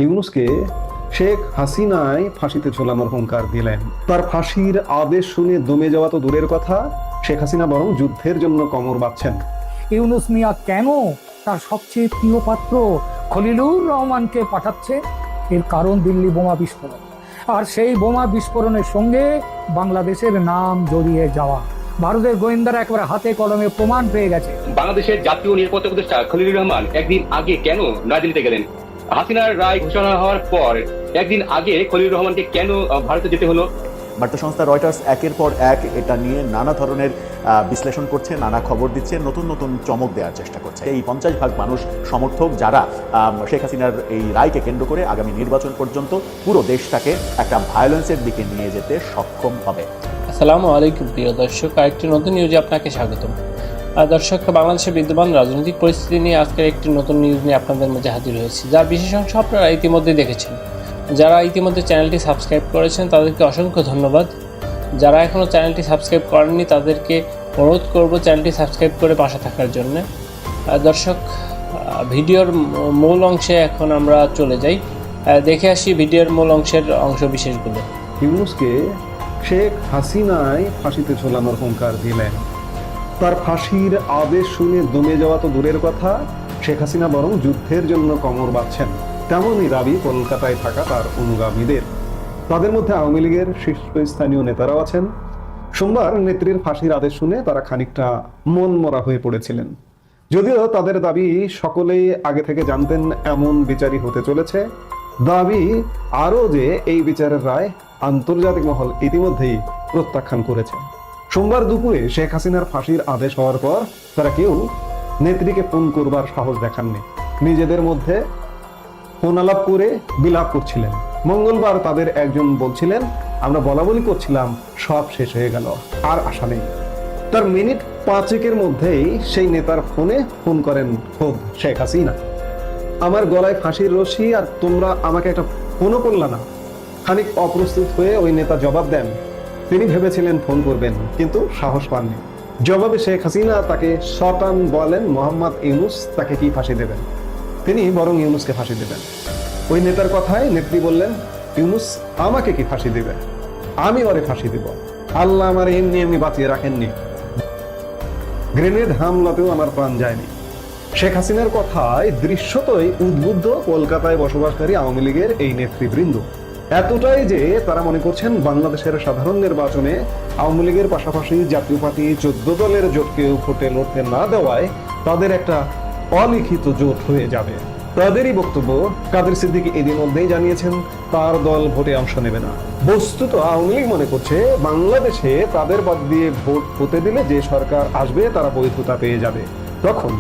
ইউনূসকে শেখ হাসিনাই ফাঁসিতে ঝোলানোর হুঙ্কার দিলেন। তার ফাঁসির আদেশ শুনে দমে যাওয়া তো দূরের কথা, শেখ হাসিনা বরং যুদ্ধের জন্য কোমর বাঁধছেন। ইউনূস মিয়া কেন তার সবচেয়ে প্রিয় পাত্র খলিলুর রহমানকে পাঠাচ্ছে? এর কারণ দিল্লি বোমা বিস্ফোরণ, আর সেই বোমা বিস্ফোরণের সঙ্গে বাংলাদেশের নাম জড়িয়ে যাওয়া। ভারতের গোয়েন্দারা একেবারে হাতে কলমে প্রমাণ পেয়ে গেছে। বাংলাদেশের জাতীয় নিরাপত্তা উপদেষ্টা খলিলুর রহমান একদিন আগে কেন নয়াদিল্লিতে গেলেন? হাসিনার রায় ঘোষণা হওয়ার পর একদিন আগে খলিলুর রহমানকে কেন ভারতে যেতে হলো? বার্তা সংস্থা রয়টার্স একের পর এক এটা নিয়ে নানা ধরনের বিশ্লেষণ করছে, নানা খবর দিচ্ছে, নতুন নতুন চমক দেওয়ার চেষ্টা করছে। এই 50% মানুষ সমর্থক যারা শেখ হাসিনার এই রায়কে কেন্দ্র করে আগামী নির্বাচন পর্যন্ত পুরো দেশটাকে একটা ভায়োলেন্সের দিকে নিয়ে যেতে সক্ষম হবে। আসসালামু আলাইকুম প্রিয় দর্শক, আরেকটি নতুন নিউজে আপনাকে স্বাগতম। দর্শক, বাংলাদেশের বিদ্যমান রাজনৈতিক পরিস্থিতি নিয়ে আজকের একটি নতুন নিউজ নিয়ে আপনাদের মধ্যে হাজির হয়েছি, যার বিশেষ অংশ আপনারা ইতিমধ্যে দেখেছেন। যারা ইতিমধ্যে চ্যানেলটি সাবস্ক্রাইব করেছেন তাদেরকে অসংখ্য ধন্যবাদ। যারা এখনও চ্যানেলটি সাবস্ক্রাইব করেননি তাদেরকে অনুরোধ করব চ্যানেলটি সাবস্ক্রাইব করে পাশে থাকার জন্য। দর্শক, ভিডিওর মূল অংশে এখন আমরা চলে যাই, দেখে আসি ভিডিওর মূল অংশের অংশ বিশেষগুলো। ইউনূসকে শেখ হাসিনাই ফাঁসিতে ঝোলানোর হুঙ্কার দিলেন। তার ফাঁসির আদেশ শুনে দমে যাওয়া তো দূরের কথা, শেখ হাসিনা বরং যুদ্ধের জন্য কোমর বাঁধছেন। তেমনই দাবি কলকাতায় থাকা তার অনুগামীদের। তাদের মধ্যে আওয়ামী লীগের শীর্ষস্থানীয় নেতারাও আছেন। সোমবার নেত্রীর ফাঁসির আদেশ শুনে তারা খানিকটা মনমরা হয়ে পড়েছিলেন। যদিও তাদের দাবি সকলেই আগে থেকে জানতেন এমন বিচারই হতে চলেছে। দাবি আরও যে এই বিচারের রায় আন্তর্জাতিক মহল ইতিমধ্যেই প্রত্যাখ্যান করেছে। সোমবার দুপুরে শেখ হাসিনার ফাঁসির আদেশ হওয়ার পর তারা কেউ নেত্রীকে ফোন করবার সাহস দেখাননি। নিজেদের মধ্যে ফোন আলাপ করে বিলাপ করছিলেন। মঙ্গলবার তাদের একজন বলছিলেন, আমরা বলাবলি করছিলাম, সব শেষ হয়ে গেল, আর আশা নেই। তার মিনিট 5 মধ্যেই সেই নেতার ফোনে ফোন করেন খোদ শেখ হাসিনা। আমার গলায় ফাঁসির রশি, আর তোমরা আমাকে একটা ফোনও করলা না। খানিক অপ্রস্তুত হয়ে ওই নেতা জবাব দেন। তিনি ভেবেছিলেন ফোন করবেন, কিন্তু সাহস পাননি। জবাবে শেখ হাসিনা তাকে শটান বলেন মোহাম্মদ ইউনূস তাকে কি ফাঁসি দেবেন। তিনি বরং ইউনূসকে ফাঁসি দেবেন। ওই নেতার কথায় নেত্রী বললেন, ইউনূস আমাকে কি ফাঁসি দেবে? আমি ওরে ফাঁসি দেব। আল্লাহ আমার এমনি এমনি বাঁচিয়ে রাখেননি। গ্রেনেড হামলাতেও আমার প্রাণ যায়নি। শেখ হাসিনার কথায় দৃশ্যতই উদ্বুদ্ধ কলকাতায় বসবাসকারী আওয়ামী লীগের এই নেতৃবৃন্দ। এতটাই যে তারা মনে করছেন বাংলাদেশের সাধারণ নির্বাচনে আওয়ামী লীগের পাশাপাশি জাতীয় পার্টি 14 দলের জোটকেও ভোটে লড়তে না দেওয়ায় তাদের একটা অলিখিত জোট হয়ে যাবে। তাদেরই বক্তব্য, কাদের সিদ্দিকী ইতিমধ্যেই জানিয়েছেন তার দল ভোটে অংশ নেবে না। বস্তুত আওয়ামী লীগ মনে করছে বাংলাদেশে তাদের বাদ দিয়ে ভোট হতে দিলে যে সরকার আসবে তারা বৈধতা পেয়ে যাবে। তখন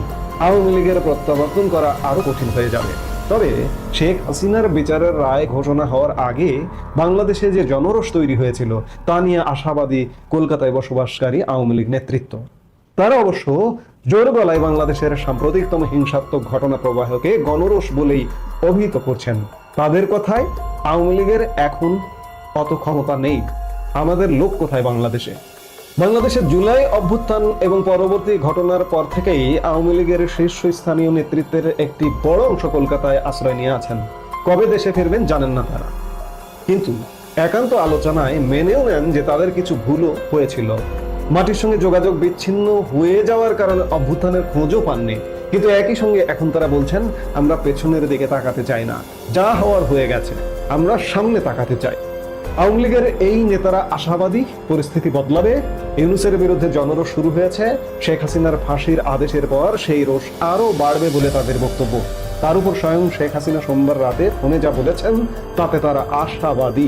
আওয়ামী লীগের প্রত্যাবর্তন করা আরো কঠিন হয়ে যাবে। তবে শেখ হাসিনার বিচারের রায় ঘোষণা হওয়ার আগে বাংলাদেশে যে জনরোষ তৈরি হয়েছিল তা নিয়ে আশাবাদী কলকাতায় বসবাসকারী আওয়ামী লীগ নেতৃত্ব। তারা অবশ্য জোর গলায় বাংলাদেশের সাম্প্রতিকতম হিংসাত্মক ঘটনা প্রবাহকে গণরোষ বলেই অভিহিত করছেন। তাদের কথায় আওয়ামী লীগের এখন অত ক্ষমতা নেই। আমাদের লোক কোথায় বাংলাদেশে? বাংলাদেশের জুলাই অভ্যুত্থান এবং পরবর্তী ঘটনার পর থেকেই আওয়ামী লীগের শীর্ষস্থানীয় নেতৃত্বের একটি বড় অংশ কলকাতায় আশ্রয় নিয়ে আছেন। কবে দেশে ফিরবেন জানেন না তারা, কিন্তু একান্ত আলোচনায় মেনেও নেন যে তাদের কিছু ভুলও হয়েছিল। মাটির সঙ্গে যোগাযোগ বিচ্ছিন্ন হয়ে যাওয়ার কারণে অভ্যুত্থানের খোঁজও পাননি। কিন্তু একই সঙ্গে এখন তারা বলছেন, আমরা পেছনের দিকে তাকাতে চাই না, যা হওয়ার হয়ে গেছে, আমরা সামনে তাকাতে চাই। আওয়ামী লীগের এই নেতারা আশাবাদী পরিস্থিতি বদলাবে। ইউনূসের বিরুদ্ধে জনরোষ শুরু হয়েছে। শেখ হাসিনার ফাঁসির আদেশের পর সেই রোষ আরো বাড়বে বলে তাদের বক্তব্য। তার উপর স্বয়ং শেখ হাসিনা সোমবার রাতে ফোনে যা বলেছেন তাতে তারা আশাবাদী।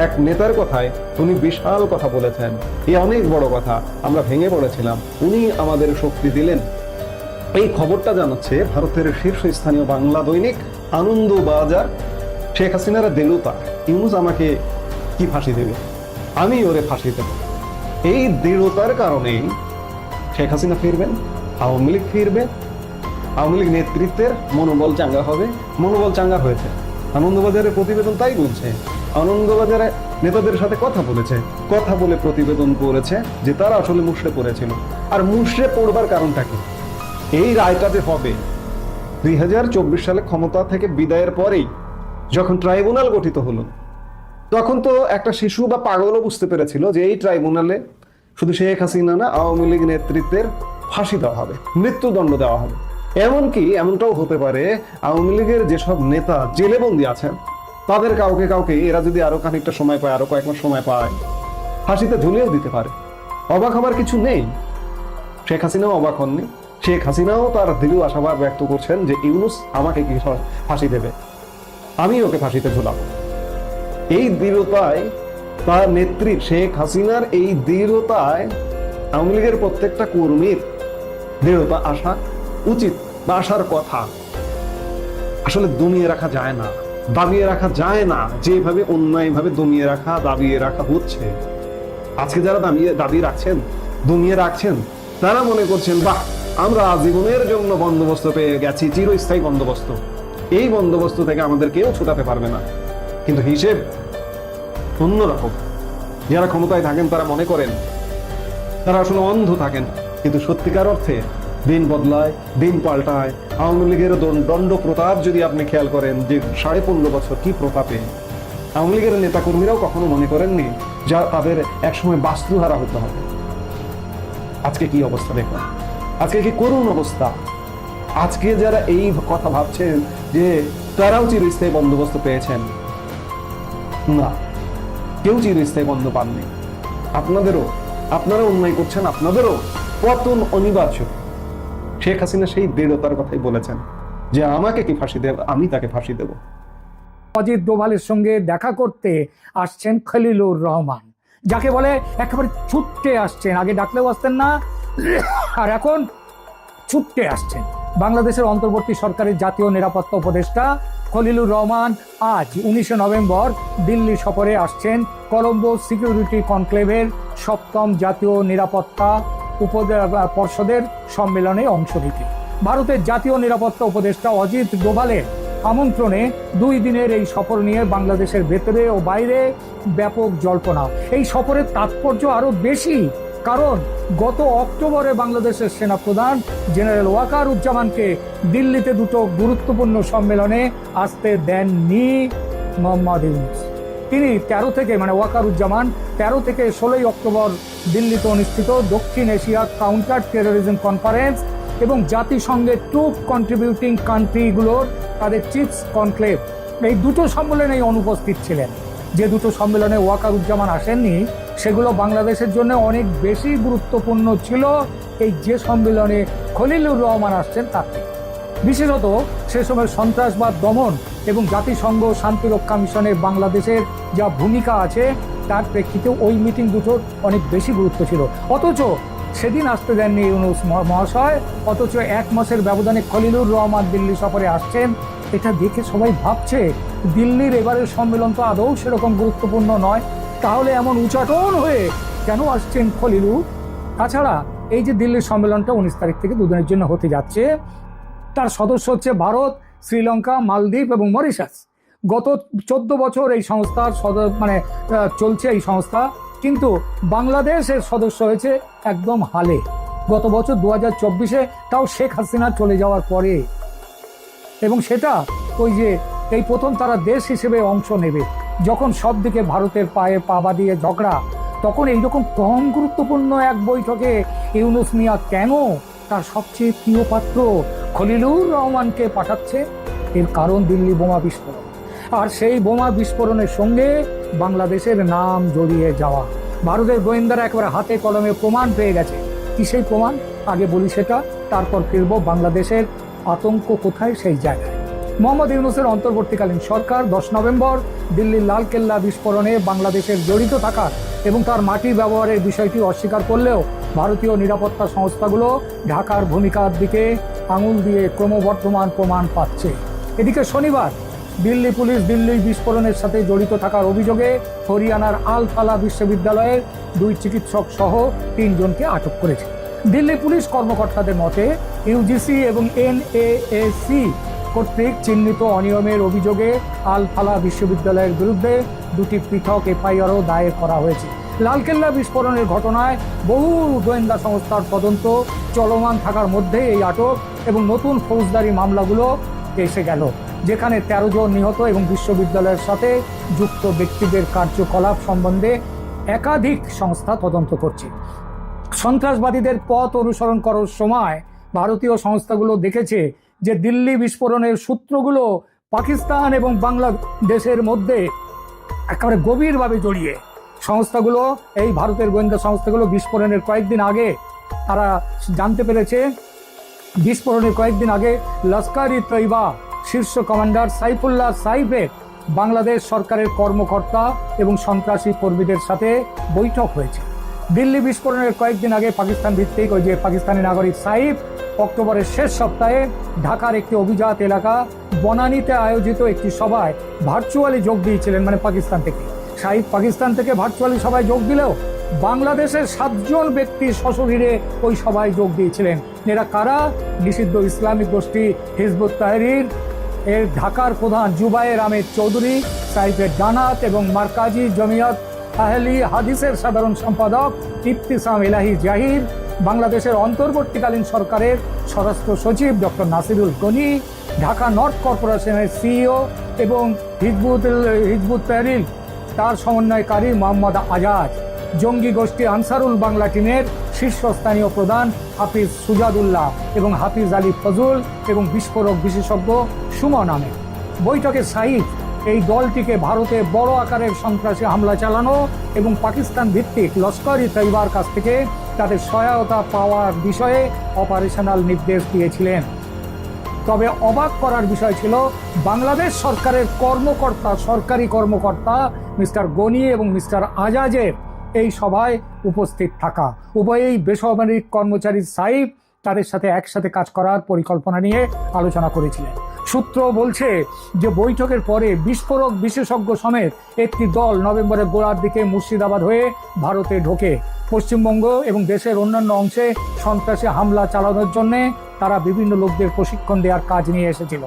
এক নেতার কথায় উনি বিশাল কথা বলেছেন, এ অনেক বড় কথা, আমরা ভেঙে পড়েছিলাম, উনি আমাদের শক্তি দিলেন। এই খবরটা জানাচ্ছে ভারতের শীর্ষস্থানীয় বাংলা দৈনিক আনন্দবাজার। শেখ হাসিনার দেলুতা, ইউনূস আমাকে কি ফাঁসি দেবে, আমি ওরে ফাঁসি দেব। এই দৃঢ়তার কারণেই শেখ হাসিনা ফিরবেন, আওয়ামী লীগ ফিরবে, আওয়ামী লীগ নেতৃত্বের মনোবল চাঙ্গা হবে। মনোবল চাঙ্গা হয়েছে। আনন্দবাজারের প্রতিবেদন তাই বলছে। আনন্দবাজারে নেতাদের সাথে কথা বলেছে, কথা বলে প্রতিবেদন করেছে যে তারা আসলে মুষড়ে পড়েছিল। আর মুষড়ে পড়বার কারণটা কি? এই রায়টা যে হবে 2024 সালে ক্ষমতা থেকে বিদায়ের পরেই যখন ট্রাইব্যুনাল গঠিত হলো, তখন তো একটা শিশু বা পাগলও বুঝতে পেরেছিল যে এই ট্রাইব্যুনালে শুধু শেখ হাসিনা না, আওয়ামী লীগ নেতৃত্বের ফাঁসি দেওয়া হবে, মৃত্যুদণ্ড দেওয়া হবে। এমনকি এমনটাও হতে পারে আওয়ামী লীগের যেসব নেতা জেলে বন্দী আছেন তাদের কাউকে কাউকে এরা যদি আরো খানিকটা সময় পায়, আরো কয়েক মাস সময় পায়, ফাঁসিতে ঝুলিয়েও দিতে পারে। অবাক হবার কিছু নেই। শেখ হাসিনাও অবাক হননি। শেখ হাসিনাও তার দৃঢ় আশাবাদ ব্যক্ত করছেন যে ইউনূস আমাকে কি ফাঁসি দেবে, আমি ওকে ফাঁসিতে ঝুলাবো। এই দৃঢ়তায় তার নেত্রী শেখ হাসিনার এই দৃঢ়তায় আওয়ামী লীগের প্রত্যেকটা কর্মীর দৃঢ়তা আসা উচিত বা আসার কথা। আসলে দমিয়ে রাখা যায় না, দাবিয়ে রাখা যায় না, যেভাবে অন্যায়ভাবে দমিয়ে রাখা, দাবিয়ে রাখা হচ্ছে। আজকে যারা দাবি রাখছেন, দমিয়ে রাখছেন, তারা মনে করছেন বাহ, আমরা আজীবনের জন্য বন্দোবস্ত পেয়ে গেছি, চিরস্থায়ী বন্দোবস্ত, এই বন্দোবস্ত থেকে আমাদের কেউ ছুটাতে পারবে না। কিন্তু হিসেব অন্যরকম। যারা ক্ষমতায় থাকেন তারা মনে করেন, তারা আসলে অন্ধ থাকেন, কিন্তু সত্যিকার অর্থে দিন বদলায়, দিন পাল্টায়। আওয়ামী লীগের দণ্ড প্রতাপ যদি আপনি খেয়াল করেন যে 15.5 বছর কি প্রতাপে, আওয়ামী লীগের নেতাকর্মীরাও কখনো মনে করেননি যা তাদের একসময় বাস্তুহারা হতে হবে। আজকে কি অবস্থা দেখুন, আজকে কি করুণ অবস্থা। আজকে যারা এই কথা ভাবছেন যে তারাও চিরস্থায়ী বন্দোবস্ত পেয়েছেন, না, কেউ চিরস্থায়ী বন্ধ পাননি। আপনারা অন্যায় করছেন, আপনাদেরও পতন অনিবার্য। শেখ হাসিনা সেই দৃঢ়তার কথাই বলেছেন যে আমাকে কি ফাঁসি দেব, আমি তাকে ফাঁসি দেব। অজিত ডোভালের সঙ্গে দেখা করতে আসছেন খলিলুর রহমান, যাকে বলে একেবারে ছুটতে আসছেন। আগে ডাকলেও আসতেন না, আর এখন ছুটতে আসছেন। বাংলাদেশের অন্তর্বর্তী সরকারের জাতীয় নিরাপত্তা উপদেষ্টা খলিলুর রহমান আজ 19 নভেম্বর দিল্লি সফরে আসছেন কলম্বো সিকিউরিটি কনক্লেভের 7ম জাতীয় নিরাপত্তা পর্ষদের সম্মেলনে অংশ নিতে। ভারতের জাতীয় নিরাপত্তা উপদেষ্টা অজিত ডোভালের আমন্ত্রণে 2 দিনের এই সফর নিয়ে বাংলাদেশের ভেতরে ও বাইরে ব্যাপক জল্পনা। এই সফরের তাৎপর্য আরো বেশি, কারণ গত অক্টোবরে বাংলাদেশের সেনাপ্রধান জেনারেল ওয়াকারুজ্জামানকে দিল্লিতে 2টো গুরুত্বপূর্ণ সম্মেলনে আসতে দেননি মোহাম্মদ ইউনূস। তিনি 13 থেকে ওয়াকারুজ্জামান 13 থেকে 16 অক্টোবর দিল্লিতে অনুষ্ঠিত দক্ষিণ এশিয়া কাউন্টার টেরোরিজম কনফারেন্স এবং জাতিসংঘের ট্রুপ কন্ট্রিবিউটিং কান্ট্রিগুলোর তাদের চিফস কনক্লেভ, এই 2টো সম্মেলনেই অনুপস্থিত ছিলেন। যে 2টো সম্মেলনে ওয়াকারুজ্জামান আসেননি সেগুলো বাংলাদেশের জন্য অনেক বেশি গুরুত্বপূর্ণ ছিল এই যে সম্মেলনে খলিলুর রহমান আসছেন তার থেকে। বিশেষত সে সময় সন্ত্রাসবাদ দমন এবং জাতিসংঘ শান্তিরক্ষা মিশনে বাংলাদেশের যা ভূমিকা আছে তার প্রেক্ষিতে ওই মিটিং দুটোর অনেক বেশি গুরুত্ব ছিল। অথচ সেদিন আসতে দেননি ইউনূস মহাশয়, অথচ 1 মাসের ব্যবধানে খলিলুর রহমান দিল্লি সফরে আসছেন। এটা দেখে সবাই ভাবছে দিল্লির এবারের সম্মেলন তো আদৌ সেরকম গুরুত্বপূর্ণ নয়, তাহলে এমন উচাটন হয়ে কেন আসছেন খলিলুর? তাছাড়া এই যে দিল্লির সম্মেলনটা 19 তারিখ থেকে 2 দিনের জন্য হতে যাচ্ছে, তার সদস্য হচ্ছে ভারত, শ্রীলঙ্কা, মালদ্বীপ এবং মরিশাস। গত 14 বছর এই সংস্থার চলছে এই সংস্থা, কিন্তু বাংলাদেশের সদস্য হয়েছে একদম হালে, গত বছর 2024-এ, তাও শেখ হাসিনা চলে যাওয়ার পরে। এবং সেটা ওই যে এই প্রথম তারা দেশ হিসেবে অংশ নেবে, যখন সব দিকে ভারতের পায়ে পা বাঁধিয়ে ঝগড়া, তখন এইরকম কম গুরুত্বপূর্ণ এক বৈঠকে ইউনূস মিয়া কেন তার সবচেয়ে প্রিয় পাত্র খলিলুর রহমানকে পাঠাচ্ছে? এর কারণ দিল্লি বোমা বিস্ফোরণ, আর সেই বোমা বিস্ফোরণের সঙ্গে বাংলাদেশের নাম জড়িয়ে যাওয়া। ভারতের গোয়েন্দারা একেবারে হাতে কলমে প্রমাণ পেয়ে গেছে। কি সেই প্রমাণ? আগে বলি সেটা, তারপর ফিরবো বাংলাদেশের আতঙ্ক কোথায় সেই জায়গায়। মোহাম্মদ ইউনূসের অন্তর্বর্তীকালীন সরকার 10 নভেম্বর দিল্লির লালকেল্লা বিস্ফোরণে বাংলাদেশের জড়িত থাকার এবং তার মাটি ব্যবহারের বিষয়টি অস্বীকার করলেও ভারতীয় নিরাপত্তা সংস্থাগুলো ঢাকার ভূমিকার দিকে আঙুল দিয়ে ক্রমবর্ধমান প্রমাণ পাচ্ছে। এদিকে শনিবার দিল্লি পুলিশ দিল্লির বিস্ফোরণের সাথে জড়িত থাকার অভিযোগে হরিয়ানার আল ফালা বিশ্ববিদ্যালয়ের 2 চিকিৎসক সহ 3 জনকে আটক করেছে। দিল্লি পুলিশ কর্মকর্তাদের মতে ইউজিসি এবং এনএএসি কর্তৃক চিহ্নিত অনিয়মের অভিযোগে আল ফালা বিশ্ববিদ্যালয়ের বিরুদ্ধে 2টি পৃথক এফআইআরও দায়ের করা হয়েছে। লালকেল্লা বিস্ফোরণের ঘটনায় বহু গোয়েন্দা সংস্থার তদন্ত চলমান থাকার মধ্যে এই আটক এবং নতুন ফৌজদারি মামলাগুলো এসে গেল। যেখানে 13 জন নিহত এবং বিশ্ববিদ্যালয়ের সাথে যুক্ত ব্যক্তিদের কার্যকলাপ সম্বন্ধে একাধিক সংস্থা তদন্ত করছে। সন্ত্রাসবাদীদের পথ অনুসরণ করার সময় ভারতীয় সংস্থাগুলো দেখেছে যে দিল্লি বিস্ফোরণের সূত্রগুলো পাকিস্তান এবং বাংলাদেশের মধ্যে একেবারে গভীরভাবে জড়িয়ে। সংস্থাগুলো, এই ভারতের গোয়েন্দা সংস্থাগুলো বিস্ফোরণের কয়েকদিন আগে তারা জানতে পেরেছে, বিস্ফোরণের কয়েকদিন আগে লস্কর-ই তৈবা শীর্ষ কমান্ডার সাইফুল্লাহ সাইফের বাংলাদেশ সরকারের কর্মকর্তা এবং সন্ত্রাসী কর্মীদের সাথে বৈঠক হয়েছে। দিল্লি বিস্ফোরণের কয়েকদিন আগে পাকিস্তান ভিত্তিক ওই যে পাকিস্তানি নাগরিক সাইফ অক্টোবরের শেষ সপ্তাহে ঢাকার একটি অভিজাত এলাকা বনানীতে আয়োজিত একটি সভায় ভার্চুয়ালি যোগ দিয়েছিলেন, মানে পাকিস্তান থেকে। সাইফ পাকিস্তান থেকে ভার্চুয়ালি সভায় যোগ দিলেও বাংলাদেশের 7 জন ব্যক্তি সশরীরে ওই সভায় যোগ দিয়েছিলেন। এরা কারা? নিষিদ্ধ ইসলামিক গোষ্ঠী হিজবুত তাহরির এর ঢাকার প্রধান জুবায়ের আহমেদ চৌধুরী, সাইফের জানাত এবং মার্কাজি জমিয়ত আহলি হাদিসের সাধারণ সম্পাদক ইবতিসাম ইলাহি জাহির, বাংলাদেশের অন্তর্বর্তীকালীন সরকারের স্বরাষ্ট্র সচিব ডক্টর নাসিরুল গনি, ঢাকা নর্থ কর্পোরেশনের সিইও এবং হিজবুত তাহরির তার সমন্বয়কারী মোহাম্মদ আজাদ, জঙ্গি গোষ্ঠী আনসারুল বাংলা টিমের শীর্ষস্থানীয় প্রধান হাফিজ সুজাদুল্লাহ এবং হাফিজ আলী ফজল এবং বিস্ফোরক বিশেষজ্ঞ সুমন আহমেদ। বৈঠকে সাইফ এই দলটিকে ভারতে বড় আকারের সন্ত্রাসী হামলা চালানো এবং পাকিস্তান ভিত্তিক লস্কর-ই তৈবার কাছ থেকে তাদের সহায়তা পাওয়ার বিষয়ে অপারেশনাল নির্দেশ দিয়েছিলেন। তবে অবাক করার বিষয় ছিল বাংলাদেশ সরকারের সরকারি কর্মকর্তা মিস্টার গনি এবং মিস্টার আজাজের এই সভায় উপস্থিত থাকা। উভয়েই বেসামরিক কর্মচারী সাইফ তাদের সাথে একসাথে কাজ করার পরিকল্পনা নিয়ে আলোচনা করেছিলেন। সূত্র বলছে যে বৈঠকের পরে বিস্ফোরক বিশেষজ্ঞ সমেত একটি দল নভেম্বরের গোড়ার দিকে মুর্শিদাবাদ হয়ে ভারতে ঢোকে। পশ্চিমবঙ্গ এবং দেশের অন্যান্য অংশে সন্ত্রাসী হামলা চালানোর জন্যে তারা বিভিন্ন লোকদের প্রশিক্ষণ দেওয়ার কাজ নিয়ে এসেছিল।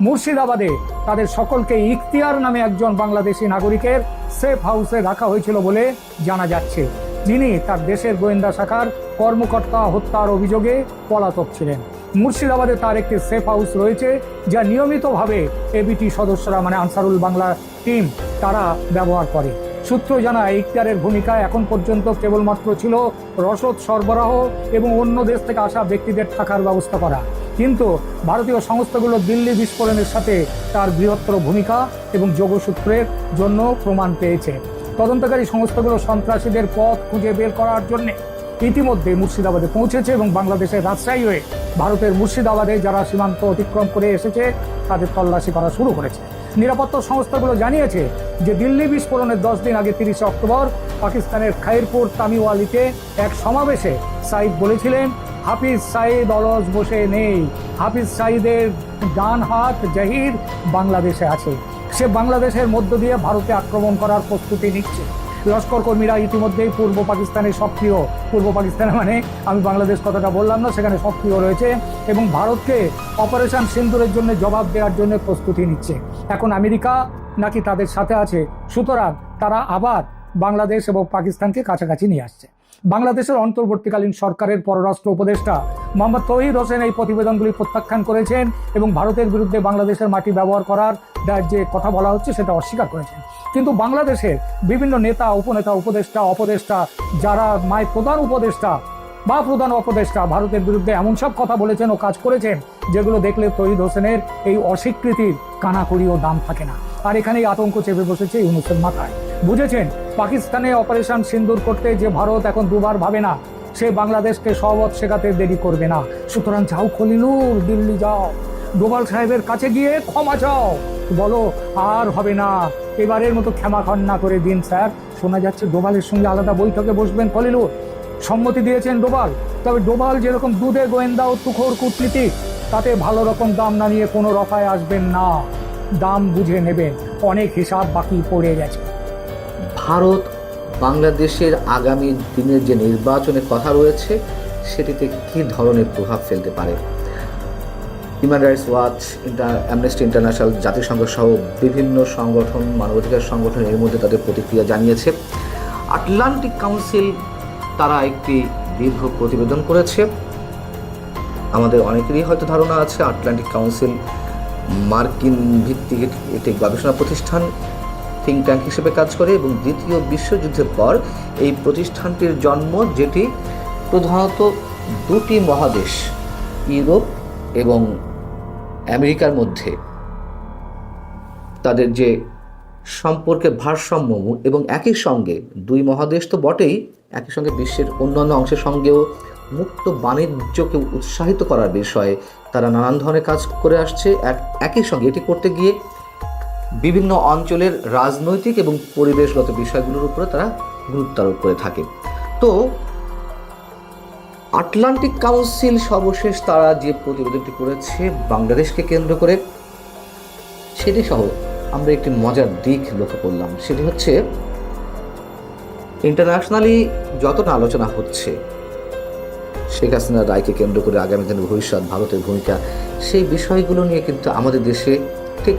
মুর্শিদাবাদে তাদের সকলকে ইখতিয়ার নামে একজন বাংলাদেশি নাগরিকের সেফ হাউসে রাখা হয়েছিল বলে জানা যাচ্ছে, যিনি তার দেশের গোয়েন্দা শাখার কর্মকর্তা হত্যার অভিযোগে পলাতক ছিলেন। মুর্শিদাবাদে তার একটি সেফ হাউস রয়েছে যা নিয়মিতভাবে এবিটি সদস্যরা, মানে আনসারুল বাংলা টিম, তারা ব্যবহার করে। সূত্র জানায় ইখতিয়ারের ভূমিকা এখন পর্যন্ত কেবলমাত্র ছিল রসদ সরবরাহ এবং অন্য দেশ থেকে আসা ব্যক্তিদের থাকার ব্যবস্থা করা, কিন্তু ভারতীয় সংস্থাগুলো দিল্লি বিস্ফোরণের সাথে তার বৃহত্তর ভূমিকা এবং যোগসূত্রের জন্য প্রমাণ পেয়েছে। তদন্তকারী সংস্থাগুলো সন্ত্রাসীদের পথ খুঁজে বের করার জন্য ইতিমধ্যে মুর্শিদাবাদে পৌঁছেছে এবং বাংলাদেশের রাজশাহী হয়ে ভারতের মুর্শিদাবাদে যারা সীমান্ত অতিক্রম করে এসেছে তাদের তল্লাশি করা শুরু করেছে। নিরাপত্তা সংস্থাগুলো জানিয়েছে যে দিল্লি বিস্ফোরণের 10 দিন আগে 30 অক্টোবর পাকিস্তানের খাইরপুর তামিওয়ালিতে এক সমাবেশে সাইদ বলেছিলেন, হাফিজ সাইদ অলস বসে নেই, হাফিজ সাইদের ডান হাত জাহির বাংলাদেশে আছে, সে বাংলাদেশের মধ্য দিয়ে ভারতে আক্রমণ করার প্রস্তুতি নিচ্ছে। লস্কর কর্মীরা ইতিমধ্যেই পূর্ব পাকিস্তানে সক্রিয়, পূর্ব পাকিস্তানে মানে আমি বাংলাদেশ কথাটা বললাম না, সেখানে সক্রিয় রয়েছে এবং ভারতকে অপারেশন সিন্দুরের জন্য জবাব দেওয়ার জন্য প্রস্তুতি নিচ্ছে। এখন আমেরিকা নাকি তাদের সাথে আছে, সুতরাং তারা আবার বাংলাদেশ এবং পাকিস্তানকে কাছাকাছি নিয়ে আসছে। বাংলাদেশের অন্তর্বর্তীকালীন সরকারের পররাষ্ট্র উপদেষ্টা মোহাম্মদ তৌহিদ হোসেন এই প্রতিবেদনগুলি প্রত্যাখ্যান করেছেন এবং ভারতের বিরুদ্ধে বাংলাদেশের মাটি ব্যবহার করার যে কথা বলা হচ্ছে সেটা অস্বীকার করেছেন। কিন্তু বাংলাদেশের বিভিন্ন নেতা, উপনেতা, অপদেষ্টা যারা প্রধান উপদেষ্টা ভারতের বিরুদ্ধে এমন সব কথা বলেছেন ও কাজ করেছেন যেগুলো দেখলে তৌহিদ হোসেনের এই অস্বীকৃতির কানাকড়িও দাম থাকে না। আর এখানেই আতঙ্ক চেপে বসেছে ইউনূসের মাথায়। বুঝেছেন, পাকিস্তানে অপারেশন সিন্দুর করতে যে ভারত এখন দুবার ভাবে না, সে বাংলাদেশকে সহবত শেখাতে দেরি করবে না। সুতরাং যাও খলিলুর, দিল্লি যাও, ডোভাল সাহেবের কাছে গিয়ে ক্ষমা চাও, বলো আর হবে না, এবারের মতো ক্ষমা খন্না করে দিন স্যার। শোনা যাচ্ছে ডোভালের সঙ্গে আলাদা বৈঠকে বসবেন খলিলুর, সম্মতি দিয়েছেন ডোভাল। তবে ডোভাল যেরকম দুধে গোয়েন্দা ও তুখোর কূটনীতিক, তাতে ভালো রকম দাম না নিয়ে কোনো রফায় আসবেন না, দাম বুঝে নেবেন, অনেক হিসাব বাকি পড়ে গেছে। ভারত বাংলাদেশের আগামী দিনের যে নির্বাচনের কথা রয়েছে সেটিতে কী ধরনের প্রভাব ফেলতে পারে? Human rights watch, amnesty international, জাতিসংঘ সহ বিভিন্ন সংগঠন, মানবাধিকার সংগঠন এর মধ্যে তাদের প্রতিক্রিয়া জানিয়েছে। আটলান্টিক কাউন্সিল তারা একটি দীর্ঘ প্রতিবেদন করেছে। আমাদের অনেকেরই হয়তো ধারণা আছে আটলান্টিক কাউন্সিল মার্কিন ভিত্তিক একটি গবেষণা প্রতিষ্ঠান, থিঙ্ক ট্যাঙ্ক হিসেবে কাজ করে এবং দ্বিতীয় বিশ্বযুদ্ধের পর এই প্রতিষ্ঠানটির জন্ম, যেটি প্রধানত দুটি মহাদেশ ইউরোপ এবং আমেরিকার মধ্যে তাদের যে সম্পর্কের ভারসাম্য এবং একই সঙ্গে দুই মহাদেশ তো বটেই, একই সঙ্গে বিশ্বের অন্যান্য অংশের সঙ্গেও মুক্ত বাণিজ্যকে উৎসাহিত করার বিষয়ে তারা নানান ধরনের কাজ করে আসছে। একই সঙ্গে এটি করতে গিয়ে বিভিন্ন অঞ্চলের রাজনৈতিক এবং পরিবেশগত বিষয়গুলোর উপরে তারা গুরুত্ব আরোপ করে থাকে। তো আটলান্টিক কাউন্সিল সর্বশেষ তারা যে প্রতিবেদনটি করেছে বাংলাদেশকে কেন্দ্র করে, সেটি সহ আমরা একটি মজার দিক লক্ষ্য করলাম। সেটি হচ্ছে ইন্টারন্যাশনালি যতটা আলোচনা হচ্ছে শেখ হাসিনার রায়কে কেন্দ্র করে আগামী দিনের ভবিষ্যৎ, ভারতের ভূমিকা, সেই বিষয়গুলো নিয়ে কিন্তু আমাদের দেশে ঠিক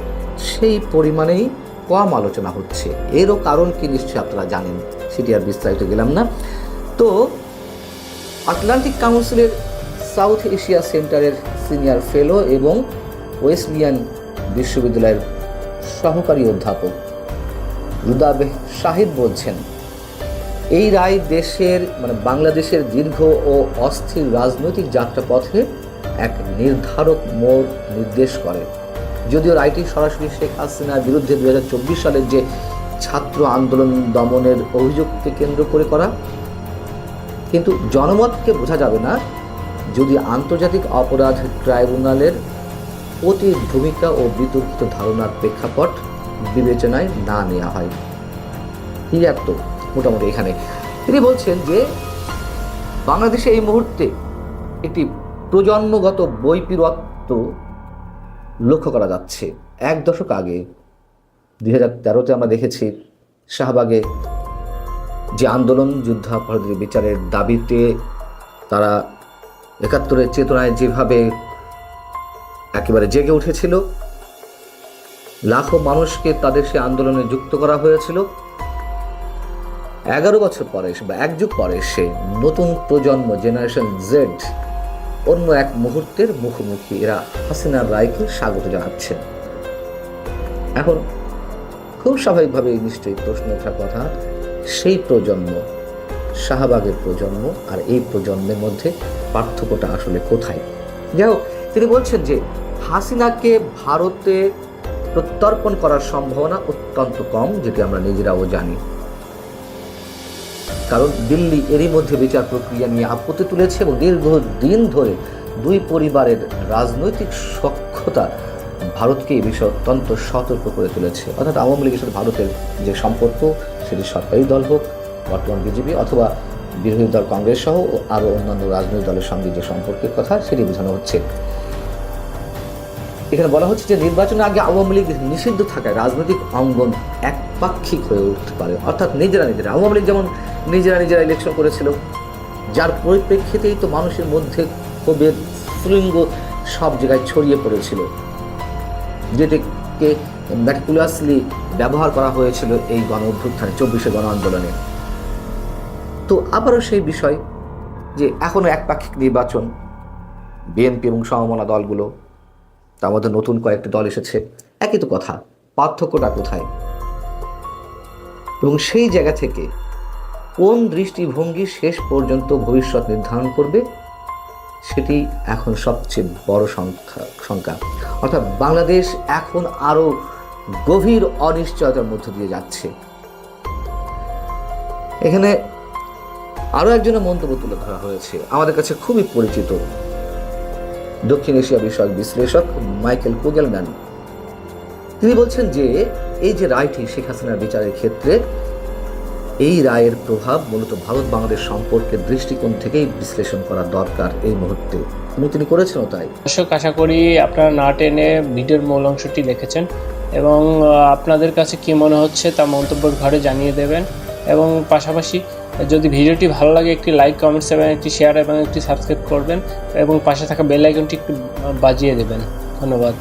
সেই পরিমাণেই কম আলোচনা হচ্ছে। এরও কারণ কি নিশ্চয়ই আপনারা জানেন, সেটি আর বিস্তারিত গেলাম না। তো আটলান্টিক কাউন্সিলের সাউথ এশিয়া সেন্টারের সিনিয়র ফেলো এবং ওয়েসলিয়ান বিশ্ববিদ্যালয়ের সহকারী অধ্যাপক রুদাবেহ সাহিদ বলছেন, এই রায় দেশের বাংলাদেশের দীর্ঘ ও অস্থির রাজনৈতিক যাত্রাপথে এক নির্ধারক মোড় নির্দেশ করে। যদিও রায়টি সরাসরি শেখ হাসিনার বিরুদ্ধে 2024 সালের যে ছাত্র আন্দোলন দমনের অভিযোগকে কেন্দ্র করে করা, কিন্তু জনমতকে বোঝা যাবে না যদি আন্তর্জাতিক অপরাধ ট্রাইব্যুনালের অতীত ভূমিকা ও বিতর্কিত ধারণার প্রেক্ষাপট বিবেচনায় না নেওয়া হয়। ক্লিয়ার তো মোটামুটি এখানে তিনি বলছেন যে বাংলাদেশে এই মুহূর্তে একটি প্রজন্মগত বৈপরীত্য লক্ষ্য করা যাচ্ছে। এক দশক আগে 2013-তে আমরা দেখেছি শাহবাগে যে আন্দোলন, যুদ্ধাপরাধীদের বিচারের দাবিতে তারা 71-এর চেতনায় যেভাবে একেবারে জেগে উঠেছিল, লাখো মানুষকে তাদের সে আন্দোলনে যুক্ত করা হয়েছিল। 11 বছর পরে এসে বা এক যুগ পরে এসে নতুন প্রজন্ম, জেনারেশন জেড, অন্য এক মুহূর্তের মুখোমুখি এরা হাসিনার রায়কে স্বাগত জানাচ্ছে। এখন খুব স্বাভাবিকভাবে নিশ্চয়ই প্রশ্ন ওঠার কথা, সেই প্রজন্ম, শাহবাগের প্রজন্ম আর এই প্রজন্মের মধ্যে পার্থক্যটা আসলে কোথায়? যাই হোক, তিনি বলছেন যে হাসিনাকে ভারতে প্রত্যর্পণ করার সম্ভাবনা অত্যন্ত কম, যেটি আমরা নিজেরাও জানি। কারণ দিল্লি এরই মধ্যে বিচার প্রক্রিয়া নিয়ে আপত্তি তুলেছে এবং দীর্ঘদিন ধরে দুই পরিবারের রাজনৈতিক সখ্যতা ভারতকে এই বিষয়ে অত্যন্ত সতর্ক করে তুলেছে। অর্থাৎ আওয়ামী লীগের সাথে ভারতের যে সম্পর্ক, সেটি সরকারি দল হোক, বর্তমান বিজেপি, অথবা বিরোধী দল কংগ্রেস সহ আরও অন্যান্য রাজনৈতিক দলের সঙ্গে যে সম্পর্কের কথা, সেটি বোঝানো হচ্ছে। এখানে বলা হচ্ছে যে নির্বাচনের আগে আওয়ামী লীগ নিষিদ্ধ থাকায় রাজনৈতিক অঙ্গন একপাক্ষিক হয়ে উঠতে পারে। অর্থাৎ নিজেরা আওয়ামী লীগ যেমন নিজেরা ইলেকশন করেছিল, যার পরিপ্রেক্ষিতেই তো মানুষের মধ্যে ক্ষোভের স্ফুলিঙ্গ সব জায়গায় ছড়িয়ে পড়েছিল, যেটিকে ম্যাটিকুলাসলি ব্যবহার করা হয়েছিল এই গণ অভ্যুত্থানে, 24শে গণ আন্দোলনে। তো আবারও সেই বিষয় যে এখনও একপাক্ষিক নির্বাচন, বিএনপি এবং সমমনা দলগুলো, তার মধ্যে নতুন কয়েকটি দল এসেছে, একই তো কথা, পার্থক্যটা কোথায়? এবং সেই জায়গা থেকে কোন দৃষ্টিভঙ্গি শেষ পর্যন্ত ভবিষ্যৎ নির্ধারণ করবে, সেটি এখন সবচেয়ে বড় সংখ্যা। অর্থাৎ বাংলাদেশ এখন আরো গভীর অনিশ্চয়তার মধ্য দিয়ে যাচ্ছে। এখানে আরো একজনের মন্তব্য তুলে ধরা হয়েছে, আমাদের কাছে খুবই পরিচিত দক্ষিণ এশিয়া বিষয়ক বিশ্লেষক মাইকেল কুগেলম্যান। তিনি বলছেন যে এই যে রায়টি শেখ হাসিনার বিচারের ক্ষেত্রে, এই রায়ের প্রভাব মূলত ভারত বাংলাদেশ সম্পর্কের দৃষ্টিকোণ থেকেই বিশ্লেষণ করা দরকার এই মুহূর্তে, এবং তিনি করেছেনও তাই। দর্শক, আশা করি আপনারা না টেনে ভিডিওর মূল অংশটি দেখেছেন এবং আপনাদের কাছে কি মনে হচ্ছে তা মন্তব্যের ঘরে জানিয়ে দেবেন। এবং পাশাপাশি যদি ভিডিওটি ভালো লাগে একটি লাইক, কমেন্টস এবং একটি শেয়ার এবং একটি সাবস্ক্রাইব করবেন এবং পাশে থাকা বেল আইকনটি একটু বাজিয়ে দেবেন। ধন্যবাদ।